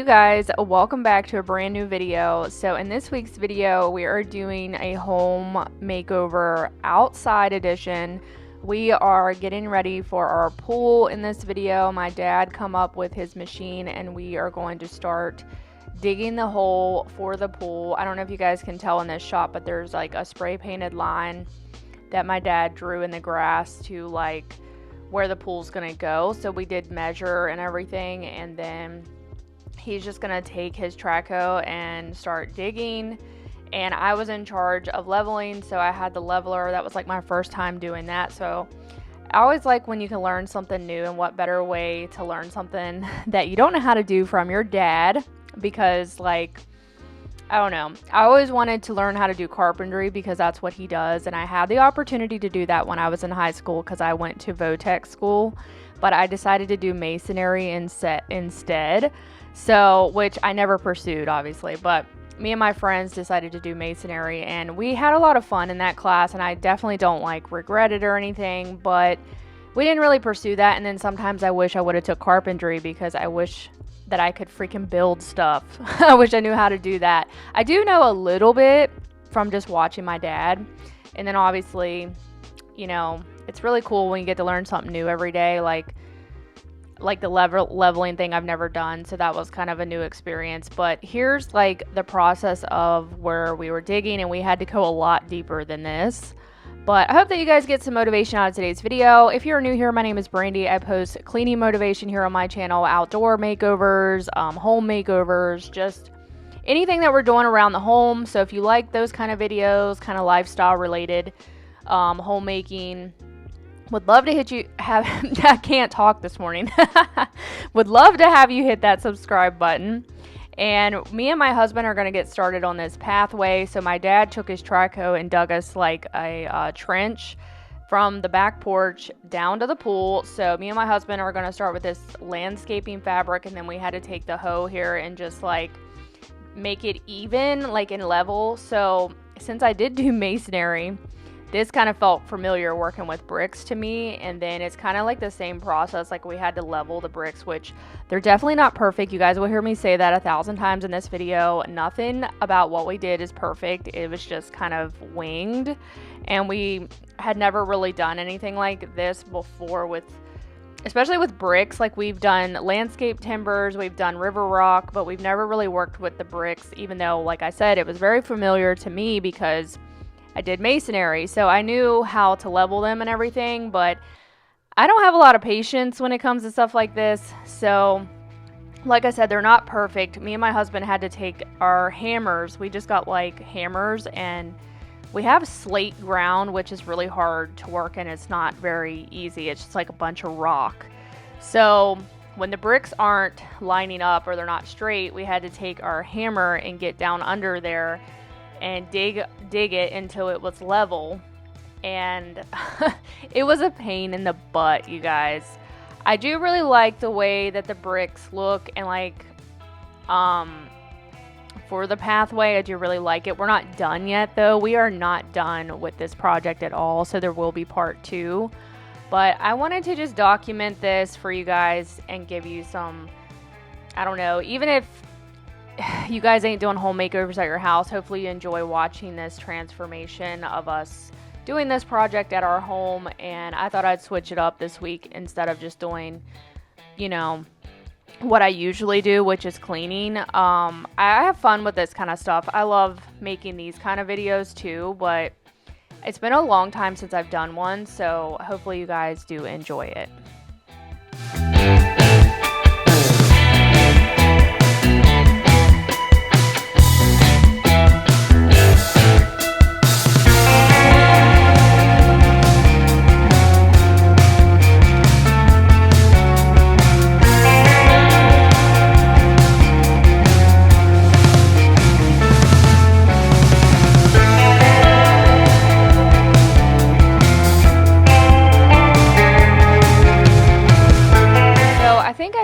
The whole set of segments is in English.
guys, welcome back to a brand new video. So in this week's video, we are doing a home makeover outside edition. We are getting ready for our pool in this video. My dad come up with his machine and we are going to start digging the hole for the pool. I don't know if you guys can tell in this shot, but there's like a spray painted line that my dad drew in the grass to like where the pool's gonna go. So we did measure and everything, and then he's just gonna take his track hoe and start digging, and I was in charge of leveling, so I had the leveler. That was like my first time doing that. So I always like when you can learn something new, and what better way to learn something that you don't know how to do from your dad, because like, I don't know, I always wanted to learn how to do carpentry because that's what he does, and I had the opportunity to do that when I was in high school because I went to Votech school, but I decided to do masonry instead. So, which I never pursued, obviously, but me and my friends decided to do masonry, and we had a lot of fun in that class, and I definitely don't like regret it or anything, but we didn't really pursue that. And then sometimes I wish I would have took carpentry because I wish that I could freaking build stuff. I wish I knew how to do that. I do know a little bit from just watching my dad, and then obviously, you know, it's really cool when you get to learn something new every day, like the leveling thing I've never done, so that was kind of a new experience. But here's like the process of where we were digging, and we had to go a lot deeper than this. But I hope that you guys get some motivation out of today's video. If you're new here, my name is Brandy. I post cleaning motivation here on my channel, outdoor makeovers, home makeovers, just anything that we're doing around the home. So if you like those kind of videos, kind of lifestyle related, homemaking, would love to I can't talk this morning. Would love to have you hit that subscribe button. And me and my husband are going to get started on this pathway. So my dad took his track hoe and dug us like a trench from the back porch down to the pool. So me and my husband are going to start with this landscaping fabric, and then we had to take the hoe here and just like make it even, like in level. So since I did do masonry, this kind of felt familiar working with bricks to me, and then it's kind of like the same process. Like we had to level the bricks, which they're definitely not perfect. You guys will hear me say that 1,000 times in this video. Nothing about what we did is perfect. It was just kind of winged, and we had never really done anything like this before especially with bricks. Like we've done landscape timbers, we've done river rock, but we've never really worked with the bricks, even though, like I said, it was very familiar to me because I did masonry, so I knew how to level them and everything, but I don't have a lot of patience when it comes to stuff like this. So like I said, they're not perfect. Me and my husband had to take our hammers. We just got like hammers, and we have slate ground, which is really hard to work in. It's not very easy. It's just like a bunch of rock. So when the bricks aren't lining up or they're not straight, we had to take our hammer and get down under there and dig it until it was level. And it was a pain in the butt, you guys. I do really like the way that the bricks look, and like for the pathway, I do really like it. We're not done yet though. We are not done with this project at all, so there will be part 2. But I wanted to just document this for you guys and give you some, I don't know, even if you guys ain't doing home makeovers at your house, hopefully you enjoy watching this transformation of us doing this project at our home. And I thought I'd switch it up this week instead of just doing, you know, what I usually do, which is cleaning. I have fun with this kind of stuff. I love making these kind of videos too, but it's been a long time since I've done one, so hopefully you guys do enjoy it.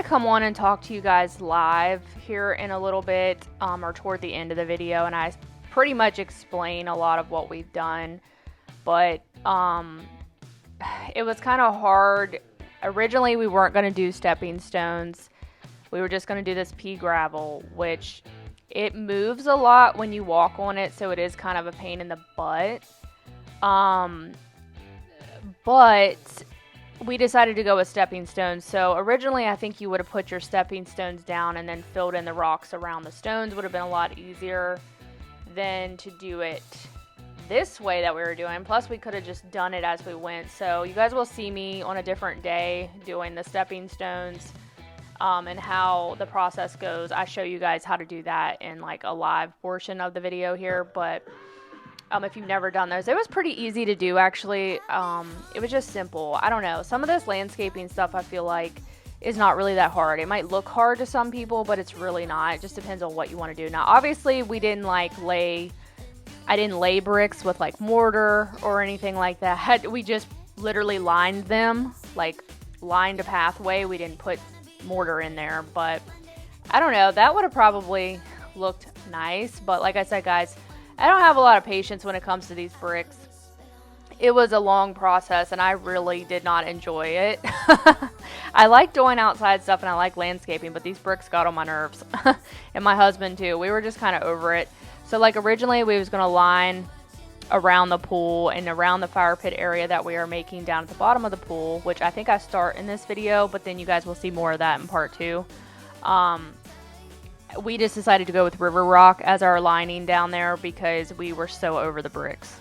Come on and talk to you guys live here in a little bit, or toward the end of the video, and I pretty much explain a lot of what we've done, but it was kind of hard. Originally we weren't going to do stepping stones. we were just going to do this pea gravel, which it moves a lot when you walk on it, so it is kind of a pain in the butt. But we decided to go with stepping stones. So originally I think you would have put your stepping stones down and then filled in the rocks around the stones. Would have been a lot easier than to do it this way that we were doing. Plus we could have just done it as we went. So you guys will see me on a different day doing the stepping stones and how the process goes. I show you guys how to do that in like a live portion of the video here, but if you've never done those, it was pretty easy to do, actually. It was just simple. I don't know. Some of this landscaping stuff I feel like is not really that hard. It might look hard to some people, but it's really not. It just depends on what you want to do. Now, obviously, I didn't lay bricks with like mortar or anything like that. We just literally lined them, like lined a pathway. We didn't put mortar in there, but I don't know. That would have probably looked nice, but like I said, guys, I don't have a lot of patience when it comes to these bricks. It was a long process, and I really did not enjoy it. I like doing outside stuff, and I like landscaping, but these bricks got on my nerves. And my husband, too. We were just kind of over it. So, like, originally, we was going to line around the pool and around the fire pit area that we are making down at the bottom of the pool, which I think I start in this video, but then you guys will see more of that in part 2. We just decided to go with river rock as our lining down there because we were so over the bricks.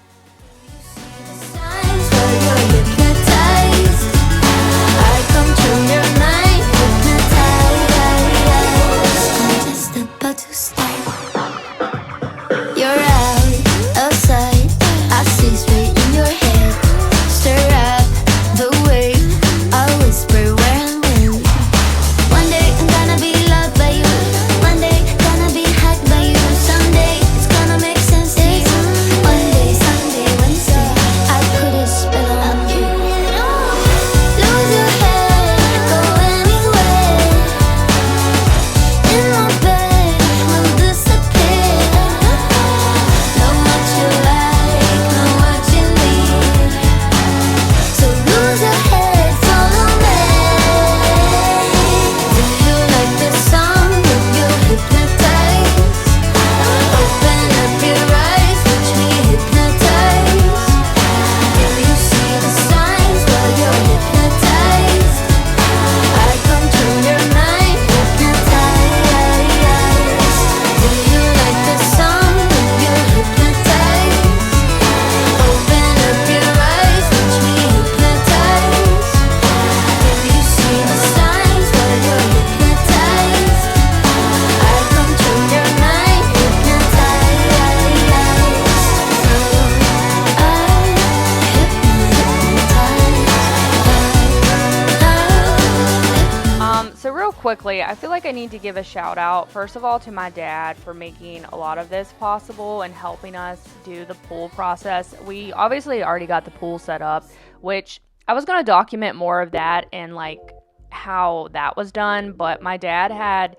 Quickly, I feel like I need to give a shout out, first of all, to my dad for making a lot of this possible and helping us do the pool process. We obviously already got the pool set up, which I was going to document more of that and like how that was done, but my dad had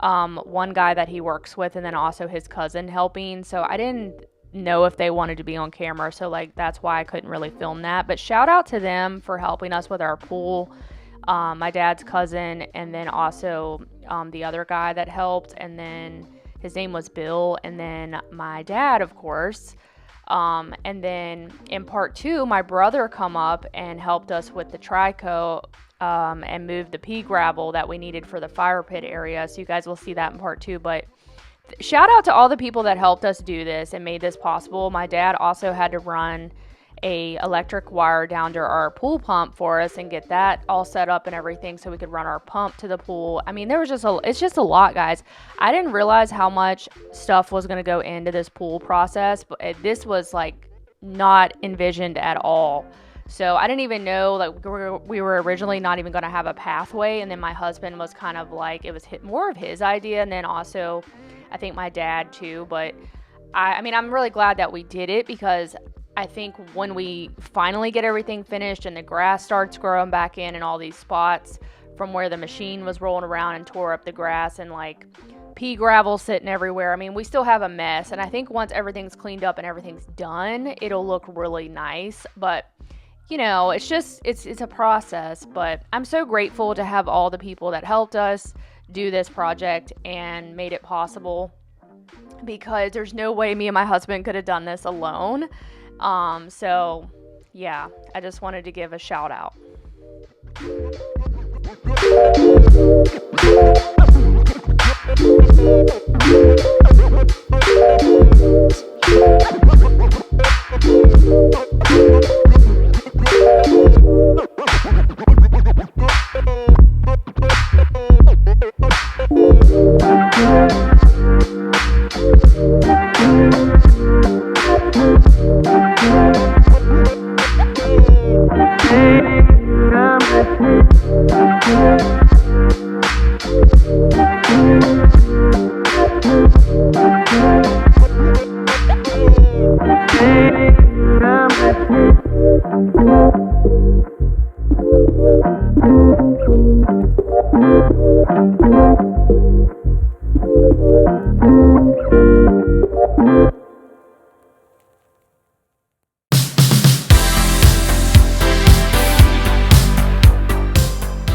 one guy that he works with and then also his cousin helping, so I didn't know if they wanted to be on camera, so like that's why I couldn't really film that. But shout out to them for helping us with our pool. My dad's cousin, and then also the other guy that helped, and then his name was Bill, and then my dad, of course. And then in part 2, my brother come up and helped us with the trico and move the pea gravel that we needed for the fire pit area. So you guys will see that in part 2. But shout out to all the people that helped us do this and made this possible. My dad also had to run a electric wire down to our pool pump for us and get that all set up and everything so we could run our pump to the pool. I mean, it's just a lot, guys. I didn't realize how much stuff was going to go into this pool process, but this was like not envisioned at all. So I didn't even know, like, we were originally not even going to have a pathway, and then my husband was kind of like, it was more of his idea, and then also I think my dad too. But I mean, I'm really glad that we did it, because I think when we finally get everything finished and the grass starts growing back in all these spots from where the machine was rolling around and tore up the grass, and like pea gravel sitting everywhere, I mean, we still have a mess. And I think once everything's cleaned up and everything's done, it'll look really nice. But you know, it's a process. But I'm so grateful to have all the people that helped us do this project and made it possible, because there's no way me and my husband could have done this alone. So yeah, I just wanted to give a shout out.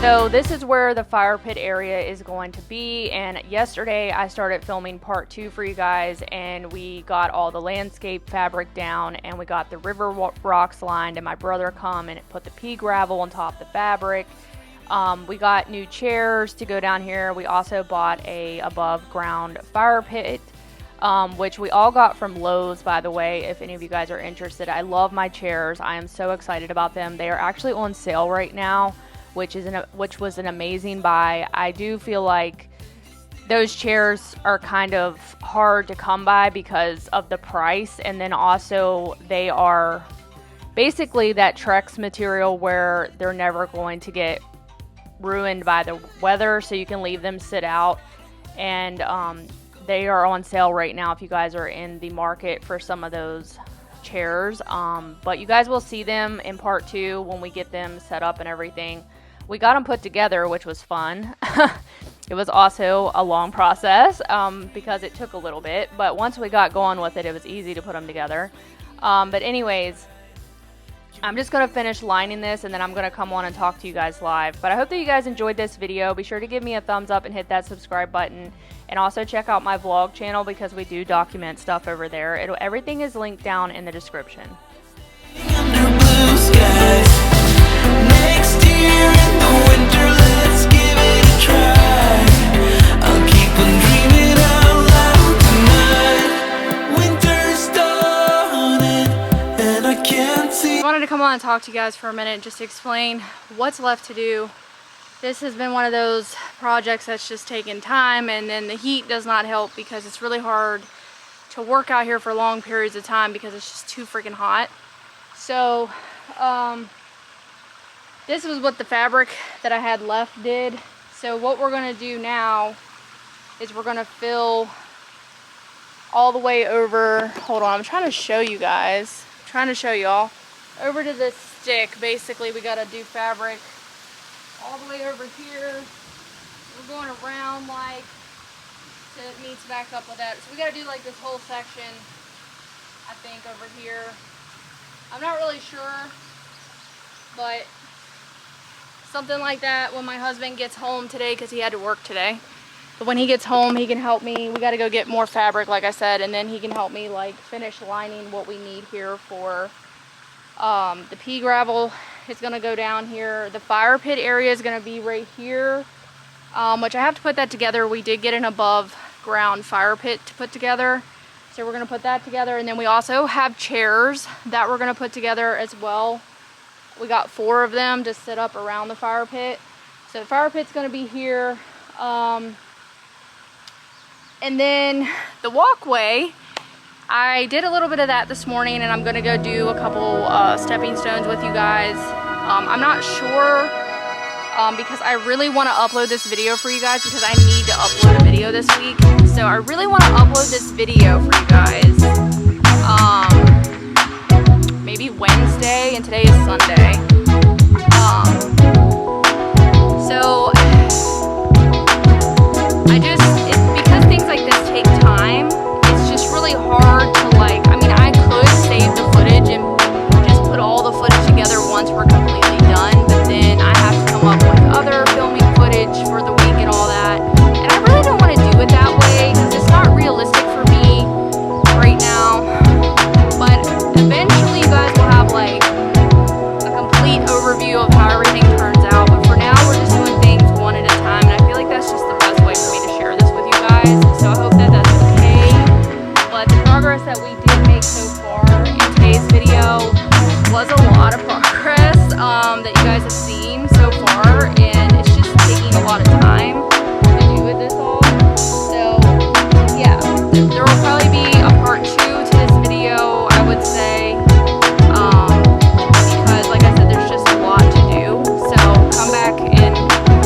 So this is where the fire pit area is going to be, and yesterday I started filming part 2 for you guys, and we got all the landscape fabric down, and we got the river rocks lined, and my brother come and put the pea gravel on top of the fabric. We got new chairs to go down here. We also bought a above ground fire pit, which we all got from Lowe's, by the way, if any of you guys are interested. I love my chairs. I am so excited about them. They are actually on sale right now, which was an amazing buy. I do feel like those chairs are kind of hard to come by because of the price, and then also they are basically that Trex material where they're never going to get ruined by the weather, so you can leave them sit out. And they are on sale right now if you guys are in the market for some of those chairs. But you guys will see them in part 2 when we get them set up and everything. We got them put together, which was fun. It was also a long process because it took a little bit, but once we got going with it, it was easy to put them together. But anyways, I'm just going to finish lining this, and then I'm going to come on and talk to you guys live. But I hope that you guys enjoyed this video. Be sure to give me a thumbs up and hit that subscribe button. And also check out my vlog channel, because we do document stuff over there. Everything is linked down in the description. Next year in the winter, let's give it a try. I'll keep on dreaming out loud tonight. Winter's dawning and I can't see. I wanted to come on and talk to you guys for a minute just to explain what's left to do. This has been one of those projects that's just taken time, and then the heat does not help because it's really hard to work out here for long periods of time because it's just too freaking hot. So this was what the fabric that I had left did. So what we're gonna do now is we're gonna fill all the way over. Hold on, I'm trying to show you guys. I'm trying to show y'all. Over to this stick, basically we gotta do fabric all the way over here. We're going around like, so it meets back up with that. So we gotta do like this whole section, I think, over here. I'm not really sure, but something like that when my husband gets home today, because he had to work today. But when he gets home, he can help me. We got to go get more fabric, like I said, and then he can help me like finish lining what we need here for the pea gravel. Is going to go down here. The fire pit area is going to be right here, which I have to put that together. We did get an above ground fire pit to put together. So we're going to put that together, and then we also have chairs that we're going to put together as well. We got 4 of them to sit up around the fire pit. So the fire pit's going to be here. And then the walkway, I did a little bit of that this morning, and I'm going to go do a couple stepping stones with you guys. I'm not sure because I really want to upload this video for you guys, because I need to upload a video this week. So I really want to upload this video for you guys. Maybe Wednesday, and today is Sunday. So because things like this take time, it's just really hard to like, I mean, I could save the footage and just put all the footage together once we're completely done, but then I have to come up with other filming footage for the week and all that. that you guys have seen so far, and it's just taking a lot of time to do it this all. So yeah, there will probably be a part 2 to this video, I would say, because like I said, there's just a lot to do. So come back in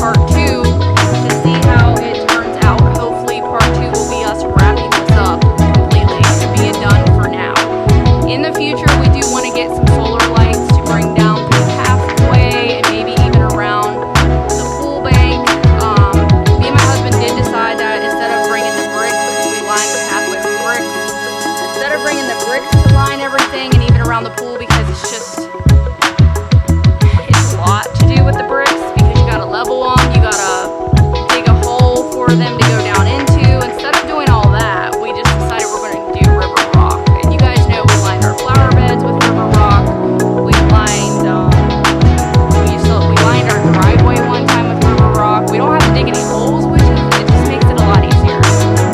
part 2 to see how it turns out. Hopefully part 2 will be us wrapping this up completely and being done for now. In the future, we do want to get some solar lights to bring down through the pathway and maybe even around the pool bank. Me and my husband did decide that instead of bringing the bricks, because we lined the pathway with bricks, instead of bringing the bricks to line everything and even around the pool, because it's a lot to do with the bricks, because you gotta level them, you gotta dig a hole for them to go down into. Instead of doing all that, we just decided we're going to do river rock. And you guys know we lined our flower beds with river rock. We lined our driveway one time with river rock. We don't have to dig any holes, which it just makes it a lot easier.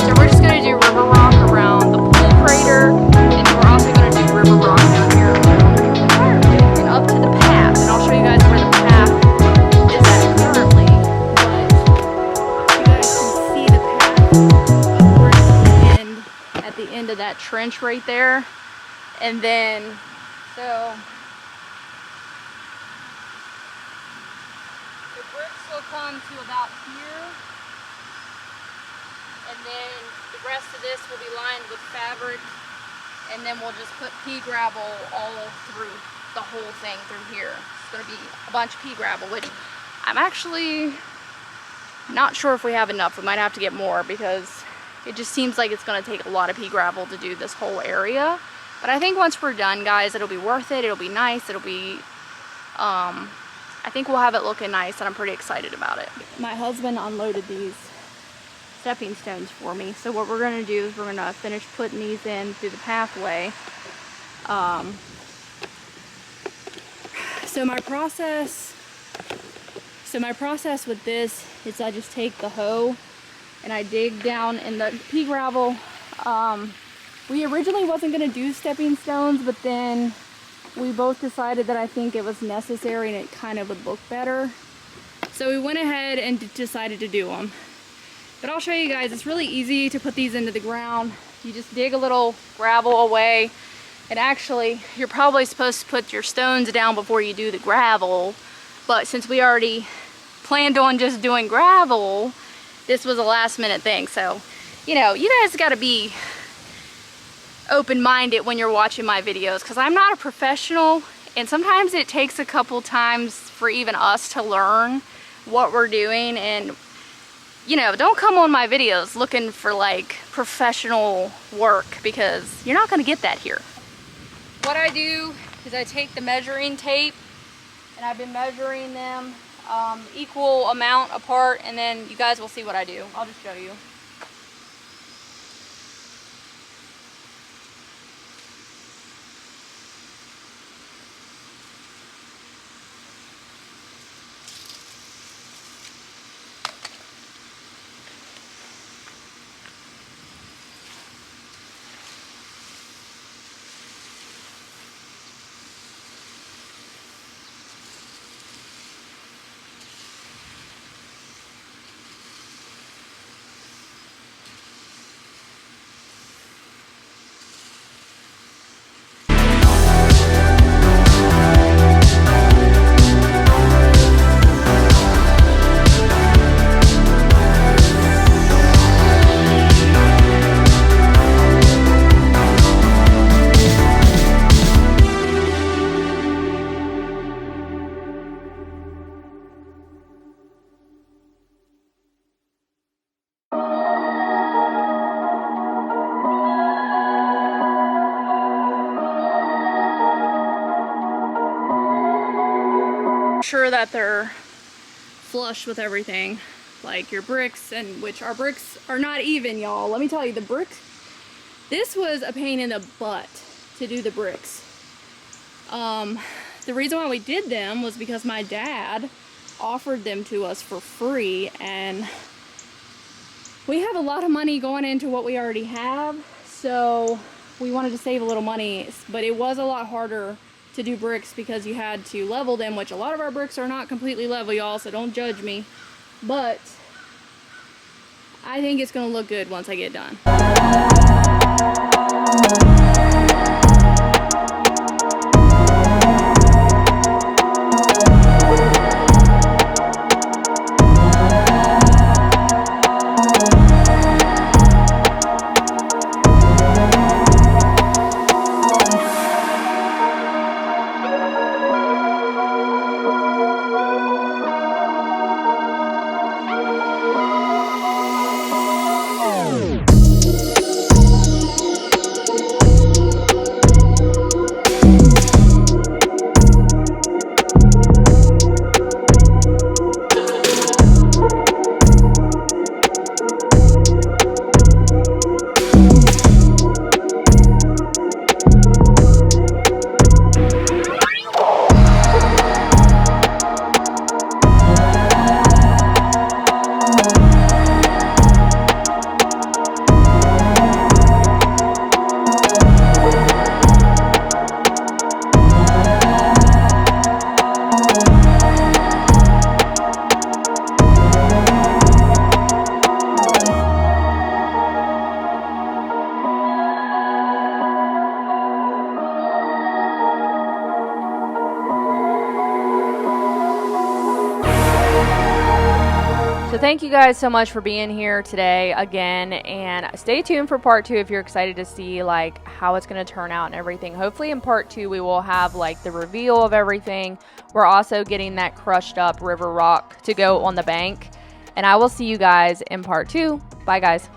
So we're just going to do river rock around the pool crater, and we're also going to do river rock down here around the fire pit and up to the path. And I'll show you guys where the path is at currently. But you guys can see the path upwards at the end of that trench right there. And then, so the bricks will come to about here, and then the rest of this will be lined with fabric, and then we'll just put pea gravel all through the whole thing through here. It's going to be a bunch of pea gravel, which I'm actually not sure if we have enough. We might have to get more, because it just seems like it's going to take a lot of pea gravel to do this whole area. But I think once we're done, guys, it'll be worth it. It'll be nice. It'll be, I think we'll have it looking nice, and I'm pretty excited about it. My husband unloaded these stepping stones for me. So what we're going to do is we're going to finish putting these in through the pathway. So my process with this is I just take the hoe and I dig down in the pea gravel. We originally wasn't going to do stepping stones, but then we both decided that I think it was necessary and it kind of would look better. So we went ahead and decided to do them. But I'll show you guys, it's really easy to put these into the ground. You just dig a little gravel away. And actually, you're probably supposed to put your stones down before you do the gravel. But since we already planned on just doing gravel, this was a last minute thing. So, you know, you guys gotta be open-minded when you're watching my videos, because I'm not a professional, and sometimes it takes a couple times for even us to learn what we're doing. And you know, don't come on my videos looking for like professional work, because you're not going to get that here. What I do is I take the measuring tape, and I've been measuring them equal amount apart, and then you guys will see what I do. I'll just show you. Sure that they're flush with everything, like your bricks, and which our bricks are not even, y'all. Let me tell you, the bricks, this was a pain in the butt to do the bricks. The reason why we did them was because my dad offered them to us for free, and we have a lot of money going into what we already have, so we wanted to save a little money, but it was a lot harder to to do bricks because you had to level them, which a lot of our bricks are not completely level, y'all, so don't judge me. But I think it's gonna look good once I get done. So thank you guys so much for being here today again, and stay tuned for part 2 if you're excited to see like how it's going to turn out and everything. Hopefully in part 2 we will have like the reveal of everything. We're also getting that crushed up river rock to go on the bank, and I will see you guys in part 2. Bye guys.